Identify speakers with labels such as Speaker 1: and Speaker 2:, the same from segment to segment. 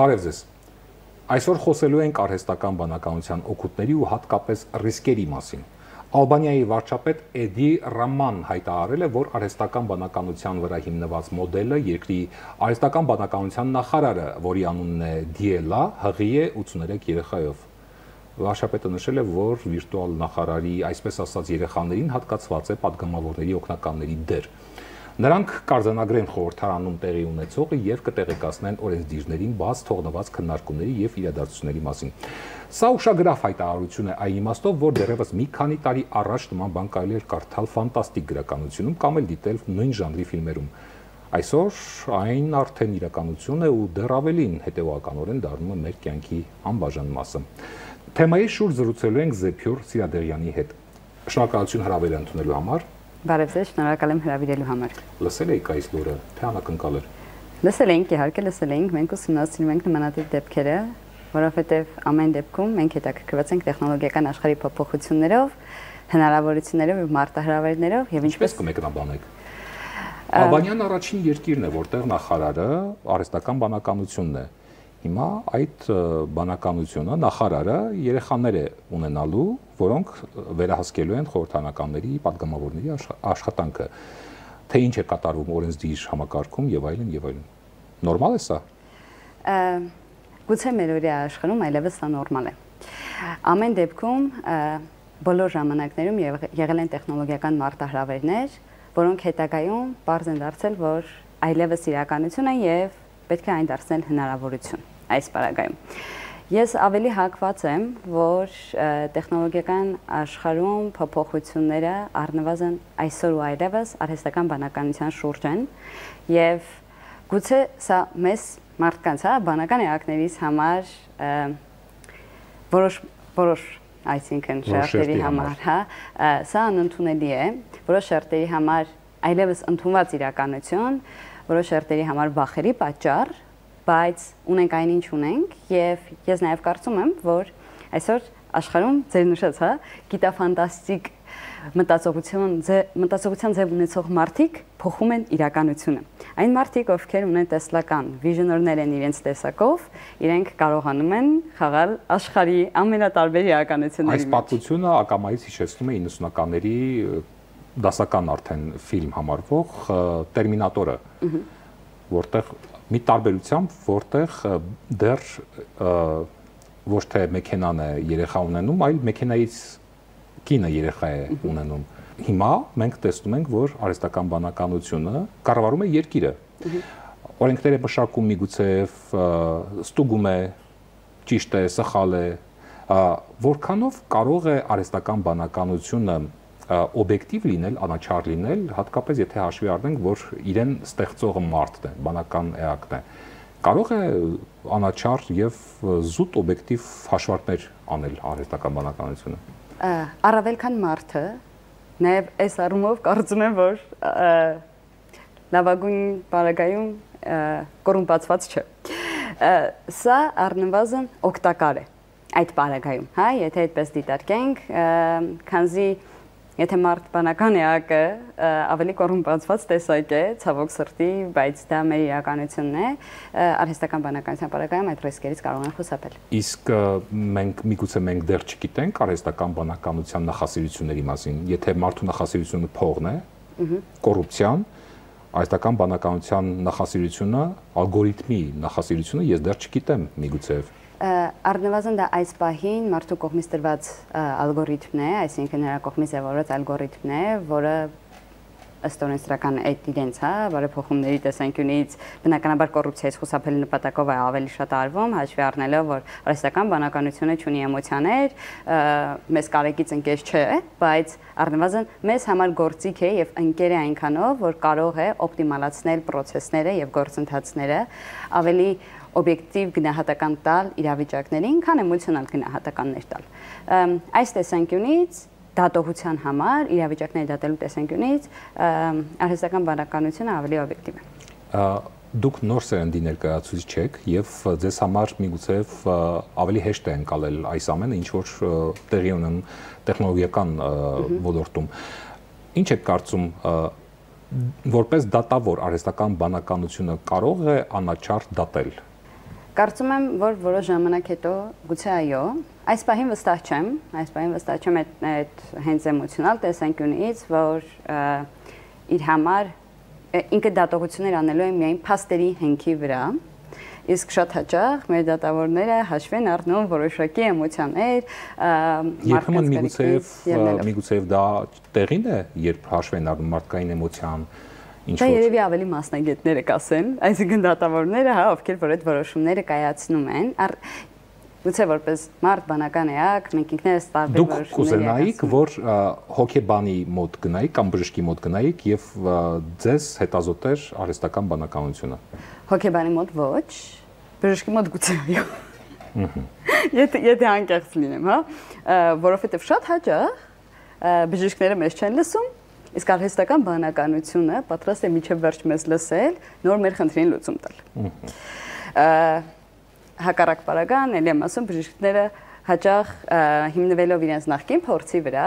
Speaker 1: Բարև ձեզ։ Այսօր խոսելու ենք արհեստական բանականության օգուտների ու հատկապես ռիսկերի մասին։ Ալբանիայի վարչապետ Էդի Ռաման հայտարարել է, որ արհեստական բանականության վրա հիմնված մոդելը երկրի արհեստական բանականության նախարարը, որի անունն է Դիելա, հղի է 83 երեխայով։ Վարչապետը նշել է, որ վիրտուալ նախարարի, այսպես ասած, երեխաներին հատկացված է падգամավորների օգնականների դեր։ Նրանք կարձանագրեն խորհրդարանում տեղի ունեցողը եւ կտեղեկացնեն օրենսդիրներին բաց թողնված քննարկումների եւ իրադարձությունների մասին։ Սա ուշագրավ հայտարարություն է այն իմաստով, որ դեռևս մի քանի տարի առաջ նման բան կարելի էր կարդալ ֆանտաստիկ գրականությունում կամ էլ դիտել նույն ժանրի ֆիլմերում։ Այսօր այն արդեն իրականություն է ու դեռ ավելին հետեւականորեն դառնում է մեր կյանքի անբաժան մասը։ Թեմայի շուրջ զրուցելու ենք Զեփյուր Սիրադեղյանի հետ։ Շնորհակալություն հրավերը ընդունելու համար։
Speaker 2: Բարև ձեզ, շնորհակալ եմ հրավիրելու համար։
Speaker 1: Լսել եք այս լուրը, թե անակնկալ էր։
Speaker 2: Լսել ենք, իհարկե լսել ենք, մենք ուսումնասիրում ենք նմանատիպ դեպքերը, որովհետև ամեն դեպքում մենք հետաքրքրված ենք տեխնոլոգիական աշխարհի փոփոխություններով, հնարավորություններով ու մարտահրավերներով եւ ինչպես
Speaker 1: կմեկնաբանեք։ Ալբանիան առաջին երկիրն է, որտեղ նախարարը արհեստական բանականությունն է։ Հիմա այդ բանականությունը նախարարը երեխաներ է ունենալու, որոնք վերահսկելու են խորհրդարանականների, падգամավորների աշխատանքը, թե ինչ է կատարվում օրենսդիր համակարգում եւ այլն եւ այլն։ Նորմալ է սա։
Speaker 2: Գուցե մեր օրյա աշխարհում այլևս սա նորմալ է։ Ամեն դեպքում բոլոր ժամանակներում եղել են տեխնոլոգիական մարտահրավերներ, որոնք հետագայում բարձ են դարձել, որ այլևս իրականություն են եւ պետք է այն դարձնել հնարավորություն այս պարագայում։ Ես ավելի հակված եմ, որ տեխնոլոգիական աշխարհում փոփոխությունները առնվազն այսօր ու այլևս արհեստական բանականության շուրջ են եւ գուցե սա մեզ մարդկանց, բանական էակներից համար որոշ այսինքն շերտերի համար, սա անընդունելի է, որոշ շերտերի համար այլևս ընդունված իրականություն, որոշ շերտերի համար վախերի պատճառ, բայց ունենք այն ինչ ունենք եւ ես նաեւ կարծում եմ, որ այսօր աշխարհում ձեր նշած, գիտաֆանտաստիկ մտածողության ձև ունեցող մարդիկ փոխում են իրականությունը։ Այն մարդիկ, ովքեր ունեն տեսլական վիժնորներ են իրենց տեսակով, իրենք կարողանում են խաղալ աշխարհի ամենատարբեր իրականությունների մեջ։
Speaker 1: Այս պատմությունը ակամայից հիշեցնում է 90-ականների դասական արդեն ֆիլմ համարվող Տերմինատորը, որտեղ մի տարբերությամբ, որտեղ դեռ ոչ թե մեքենան է երեխա ունենում, այլ մեքենայից կինը երեխա է ունենում։ Հիմա մենք տեսնում ենք, որ արհեստական բանականությունը կառավարում է երկիրը։ Օրենքներ է մշակում, միգուցե ստուգում է, ճիշտ է, սխալ է, որքանով կարող է արհեստական բանականությունը օբյեկտիվ լինել, անաչառ լինել, հատկապես եթե հաշվի առնենք, որ իրեն ստեղծողը մարդն է, բանական էակն է։ Կարող է անաչառ եւ զուտ օբյեկտիվ հաշվարկներ անել արհեստական բանականությունը։
Speaker 2: Առավել քան մարդը, նաեւ այս առումով կարծում եմ, որ լավագույն բարագայում կոռումպացված չէ։ Սա առնվազն օգտակար է այդ բարագայում, եթե այդպես դիտարկենք, քանզի եթե մարդ բանական էակը ավելի կոռումպացված տեսակ է, ցավոք սրտի, բայց դա մեր իրականությունն է, արհեստական բանականության պարագայում այդ ռիսկերից կարող են խուսափել։
Speaker 1: Իսկ միգուցե մենք դեռ չգիտենք արհեստական բանականության նախասիրությունների մասին, եթե մարդու նախասիրությունը փողն է, կոռուպցիան, արհեստական բանականության նախասիրությունը, ալգորիթմի նախասիրությունը ես դեռ չգիտեմ միգուցե։
Speaker 2: Առնվազն դա այս պահին մարդու կողմից տրված ալգորիթմն է, այսինքն նրա կողմից ձևավորված ալգորիթմն է, որը ըստ օրենսդրական այդ իրենց, բարեփոխումների տեսանկյունից բնականաբար կոռուպցիայից խուսափելու նպատակով է ավելի շատ արվում, հաշվի առնելով, որ արհեստական բանականությունը ունի էմոցիաներ, մեզ կարեկից ընկեր չէ, բայց առնվազն մեզ համար գործիք է եւ ընկեր է այնքանով, որ կարող է օպտիմալացնել process-ները եւ գործընթացները, ավելի օբյեկտիվ գնահատական տալ իրավիճակներին, քան էմոցիոնալ գնահատականներ տալ։ Այս տեսանկյունից դատողության համար, իրավիճակների դատելու տեսանկյունից արհեստական բանականությունը ավելի օբյեկտիվ է։
Speaker 1: Դուք նոր սերնդի ներկայացուցիչ եք եւ ձեզ համար միգուցե ավելի հեշտ է ընկալել այս ամենը, ինչ որ տեղի ունեն տեխնոլոգիական ոլորտում։ Ինչ եք կարծում, որպես դատավոր արհեստական բանականությունը կարող է անաչառ դատել։
Speaker 2: Կարծում եմ, որ որոշ ժամանակ հետո գուցե այո, այս պահին վստահ չեմ այդ հենց էմոցիոնալ տեսանկյունից, որ իր համար ինքը դատողություններ անելու է միայն փաստերի հենքի վրա, իսկ շատ հաճախ մեր դատավորները հաշվի են առնում որոշակի էմոցիաներ,
Speaker 1: երբեմն միգուցեև դա տեղին է, երբ հաշվի են առնում մարդկային էմոցիան,
Speaker 2: Դա երևի ավելի մասնագետները կասեն, այսինքն դատավորները, ովքեր որ այդ որոշումները կայացնում են, գուցե որպես մարդ բանական էակ, մենք ինքներս տարբեր
Speaker 1: որոշումներ Դուք կուզենայիք, որ հոգեբանի մոտ գնայիք կամ բժշկի մոտ գնայիք եւ ձեզ հետազոտեր արհեստական բանականությունը։
Speaker 2: Հոգեբանի մոտ ոչ, բժշկի մոտ գուցե այո։ Եթե անկեղծ լինեմ, որովհետեւ շատ հաճախ բժիշկները մեզ չեն լսում, իսկ արհեստական բանականությունը պատրաստ է միջև վերջ մեզ լսել, նոր մեր խնդրին լուծում տալ։ Հակառակ պարագան, ելի եմ ասում, բժիշկները հաճախ հիմնվելով իրենց նախկին փորձի վրա,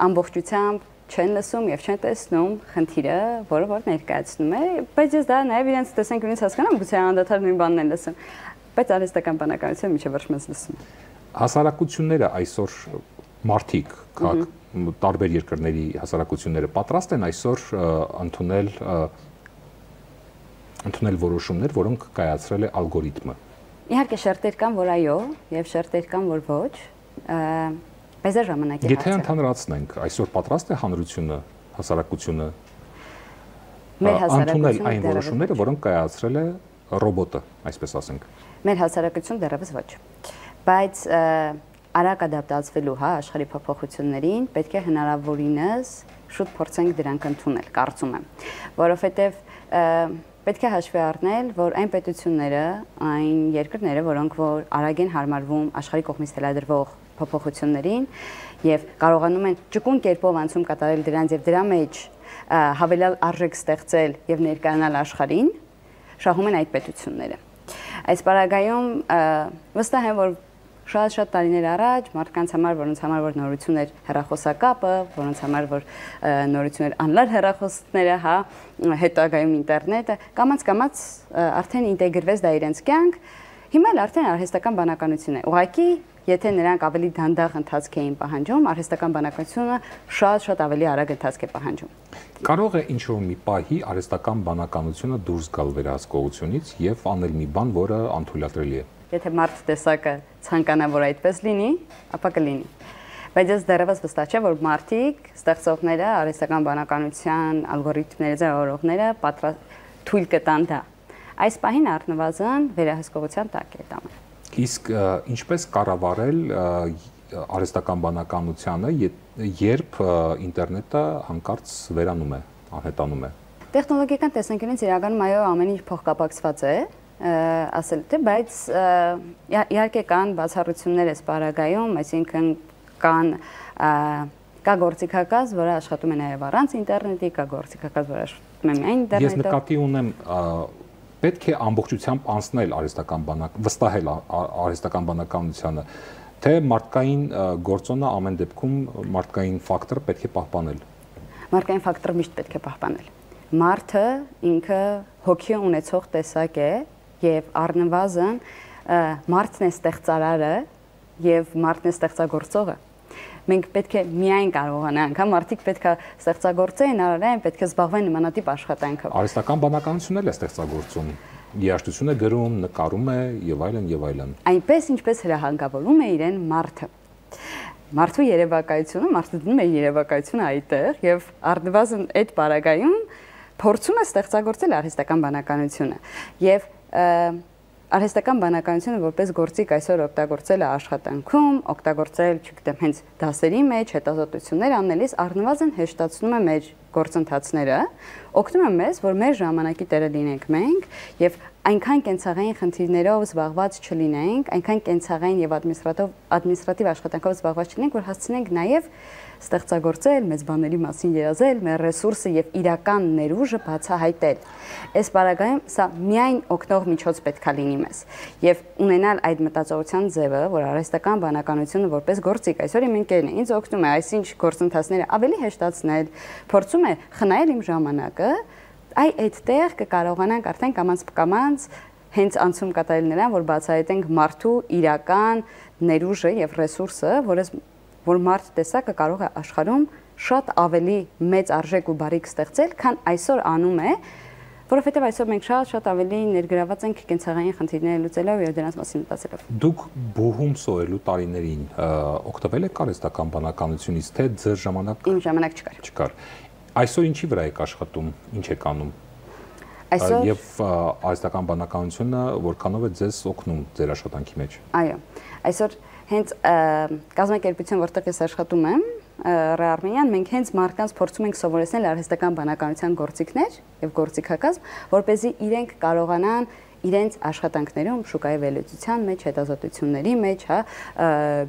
Speaker 2: ամբողջությամբ չեն լսում եւ չեն տեսնում խնդիրը, որը որ ներկայացնում է, բայց ես դա նաեւ իրենց տեսանկյունից հասկանամ, գուցե անդադար նույն բանն են լսում, բայց արհեստական բանականությունը միջև վերջ մեզ լսում։
Speaker 1: Հասարակությունները այսօր մարդիկ, տարբեր երկրների հասարակությունները պատրաստ են այսօր ընդունել որոշումներ, որոնք կայացրել է ալգորիթմը։
Speaker 2: Իհարկե շերտեր կան, որ այո, եւ շերտեր կան, որ ոչ, բայց դա ժամանակի հարց է։
Speaker 1: Եթե ընդհանրացնենք, այսօր պատրաստ է հանրությունը, հասարակությունը ընդունել այն որոշումները, որոնք կայացրել է ռոբոտը, այսպես ասենք։
Speaker 2: Մեր հասարակություն դեռևս ոչ։ Բայց արագ ադապտացվելու աշխարհի փոփոխություններին պետք է հնարավորինս շուտ փորձենք դրանք ընդունել, կարծում եմ, որովհետև պետք է հաշվի առնել, որ այն պետությունները, այն երկրները, որոնք որ արագ են հարմարվում աշխարհի կողմից թելադրվող փոփոխություններին եւ կարողանում են ճկուն կերպով անցում կատարել դրանց եւ դրա մեջ հավելյալ արժեք ստեղծել եւ ներկայանալ աշխարհին, շահում են այդ պետությունները։ Այս պարագայում վստահ եմ, որ շատ տարիներ առաջ մարդկանց համար, որոնց համար որ նորություն էր հեռախոսակապը, որոնց համար որ նորություն էր անլար հեռախոսները, հետագայում ինտերնետը, կամաց արդեն ինտեգրվեց դա իրենց կյանք, հիմա էլ արդեն արհեստական բանականություն է։ Ուղղակի, եթե նրանք ավելի դանդաղ ընթացք էին պահանջում, արհեստական բանականությունը շատ ավելի արագ ընթացք է պահանջում։
Speaker 1: Կարող է ինչ-որ մի պահի արհեստական բանականությունը դուրս գալ վերահսկողությունից եւ անել մի բան, որը անթույլատրելի է։
Speaker 2: Եթե մարդ տեսակը ցանկանա, որ այդպես լինի, ապա կլինի։ Բայց ես դեռևս վստահ չեմ, որ մարդիկ, ստեղծողները, արհեստական բանականության ալգորիթմները, ձևավորողները թույլ կտան դա։ Այս պահին առնվազն վերահսկողության տակ է դա։
Speaker 1: Իսկ ինչպես կառավարել արհեստական բանականությունը, երբ ինտերնետը հանկարծ վերանում է, անհետանում է։
Speaker 2: Տեխնոլոգիական տեսանկյունից իրականում այո, ամեն ինչ փոխկապակցված է, ասել թե, բայց իհարկե կան բացառություններ այս պարագայում, այսինքն կա գործիքակազ, որը աշխատում է նաև առանց ինտերնետի, կա գործիքակազ, որը աշխատում է միայն ինտերնետով։
Speaker 1: Ես նկատի ունեմ, պետք է ամբողջությամբ անցնել վստահել արհեստական բանականությանը, թե մարդկային գործոնը ամեն դեպքում մարդկային ֆակտորը պետք է պահպանել։
Speaker 2: Մարդկային ֆակտորը միշտ պետք է պահպանել։ Մարդը ինքը հոգի ունեցող տեսակ է եւ առնվազն մարդն է ստեղծարարը եւ մարդն է ստեղծագործողը։ Մենք պետք է միայն կարողանանք, մարդիկ պետք է ստեղծագործեն, արարեն, պետք է զբաղվեն նմանատիպ աշխատանքով։
Speaker 1: Արհեստական բանականությունն էլ է ստեղծագործում, երաժշտություն է գրում, նկարում է եւ այլն եւ այլն։
Speaker 2: Այնպես ինչպես հրահանգավորում է իրեն մարդը։ Մարդու երևակայությունը, մարդը դնում է երևակայությունը այդտեղ եւ առնվազն այդ պարագայում փորձում է ստեղծագործել արհեստական բանականությունը եւ արհեստական բանականությունը որպես գործիք այսօր օգտագործել է աշխատանքում, օգտագործել, չգիտեմ, հենց դասերի մեջ հետազոտություններ անելիս առնվազն հեշտացնում է մեր գործընթացները, օգնում է մեզ, որ մեր ժամանակի տերը լինենք մենք եւ այնքան կենցաղային խնդիրներով զբաղված չլինենք, այնքան կենցաղային եւ ադմինիստրատիվ աշխատանքով զբաղված չլինենք, որ հասցնենք նաեւ ստեղծագործել, մեծ բաների մասին երազել, մեր ռեսուրսը եւ իրական ներուժը բացահայտել։ Այս պարագայում սա միայն օգնող միջոց պետք է լինի մեզ։ Եվ ունենալ այդ մտածողության ձևը, որ արհեստական բանականությունը որպես գործիք այսօր իմ ընկերն է, ինձ օգնում է այսինչ գործընթացները ավելի հեշտացնել, փորձում է խնայել իմ ժամանակը, այդտեղ կկարողանանք արդեն կամաց հենց անցում կատարել նրան, որ բացահայտենք մարդու իրական ներուժը եւ ռեսուրսը, որ մարդ տեսակը կարող է աշխարհում շատ ավելի մեծ արժեք ու բարիք ստեղծել, քան այսօր անում է, որովհետեւ այսօր մենք շատ ավելի ներգրաված ենք կենցաղային խնդիրները լուծելով եւ դրանց մասին մտածելով։ Դուք
Speaker 1: բուհում սովորելու տարիներին օգտվել եք արհեստական բանականությունից, թե ձեր ժամանակ։
Speaker 2: Իմ ժամանակ չկար։
Speaker 1: Այսօր ինչի վրա եք աշխատում, ինչ եք անում։ Եվ արհեստական բանականությունը որքանով է ձեզ օգնում ձեր աշխատանքի մեջ։
Speaker 2: Այո, այսօր հենց կազմակերպություն, որտեղ ես աշխատում եմ, Ռեարմենիան, մենք հենց մարդկանց փորձում ենք սովորեցնել արհեստական բանականության գործիքներ եւ գործիքակազմ, որպեսզի իրենք կարողանան իրենց աշխատանքներում շուկայի վերլուծության մեջ, հետազոտությունների մեջ,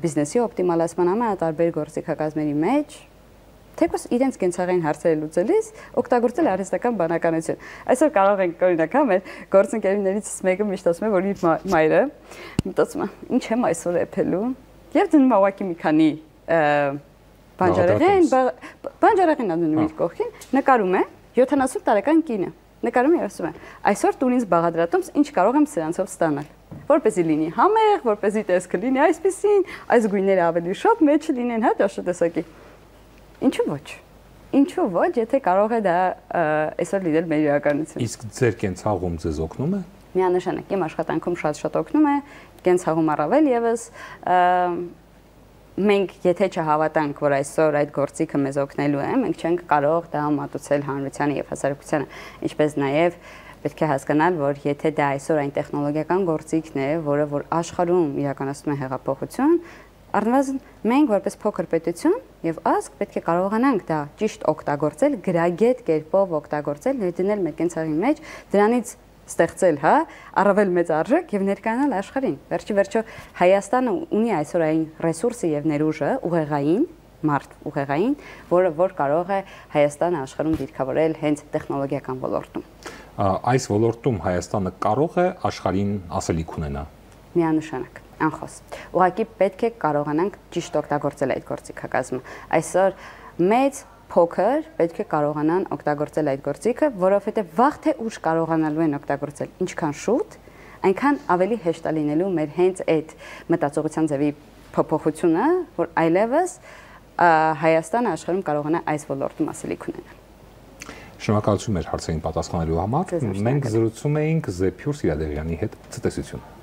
Speaker 2: բիզնեսի օպտիմալացման ամենատարբեր գործիքակազմերի մեջ, թեկուզ իրենց կենցաղային հարցերը լուծելիս օգտագործել արհեստական բանականություն։ Այսօր կարող ենք օրինակ մեր գործընկերներից մեկը միշտ ասում է, որ իր մայրը մտածում է, ինչ եմ այսօր էփելու, եւ դնում է ուղակի մի քանի բանջարեղեն անում իր կողքին, նկարում է 70 տարեկան կինը։ Նկարում է ասում է, այսօր տուն ինձ բաղադրատում, ինչ կարող եմ սրանցով ստանալ, որպեսզի լինի համեղ, որպեսզի տեսքը լինի այսպեսին, այս գույները ավելի շատ մեջը լինեն, հա, դաշտեսակի։ Ինչու ոչ։ Ինչու ոչ, եթե կարող է դա այսօր լինել մեր իրականություն։
Speaker 1: Իսկ ձեր կենցաղում ձեզ օգնում է։
Speaker 2: Միանշանակ իմ աշխատանքում շատ օգնում է, կենցաղում առավել եւս մենք եթե չհավատանք, որ այսօր այդ գործիքը մեզ օգնելու է, մենք չենք կարող դա մատուցել հանրությանը եւ հասարակությանը, ինչպես նաեւ պետք է հասկանալ, որ եթե դա այսօր այն տեխնոլոգիական գործիքն է, որը որ աշխարհում իրականացնում է հեղափոխություն, առնվազն մենք որպես փոքր պետություն եւ ազգ պետք է կարողանանք դա ճիշտ օգտագործել, գրագետ կերպով օգտագործել, ներդնել մեր կենցաղի մեջ, դրանից ստեղծել, հա, առավել մեծ արժեք եւ ներկայանալ աշխարհին։ Վերջի վերջո Հայաստանը ունի այսօր այն ռեսուրսը եւ ներուժը ուղեղային, մարդ ուղեղային, որ կարող է Հայաստանը աշխարհում դիրքավորել հենց տեխնոլոգիական ոլորտում։
Speaker 1: Այս ոլորտում Հայաստանը կարող է աշխարհին ասելիք ունենալ։
Speaker 2: Միանշանակ, անխոս։ Ուղղակի պետք է կարողանանք ճիշտ օգտագործել այդ գործիքակազմը։ Այսօր մեծ փոքր պետք է կարողանան օգտագործել այդ գործիքը, որովհետև վաղ թե ուշ կարողանալու են օգտագործել ինչքան շուտ, այնքան ավելի հեշտ է լինելու մեր հենց այդ մտածողության ձևի փոփոխությունը, որ այլևս Հայաստանը աշխարհում կարողանա այս ոլորտում ասելիք ունենալ։
Speaker 1: Շնորհակալություն մեր հարցերին պատասխանելու համար։ Մենք զրուցում էինք Զեփյուր Սիրադեղյանի հետ։ Ցտեսություն։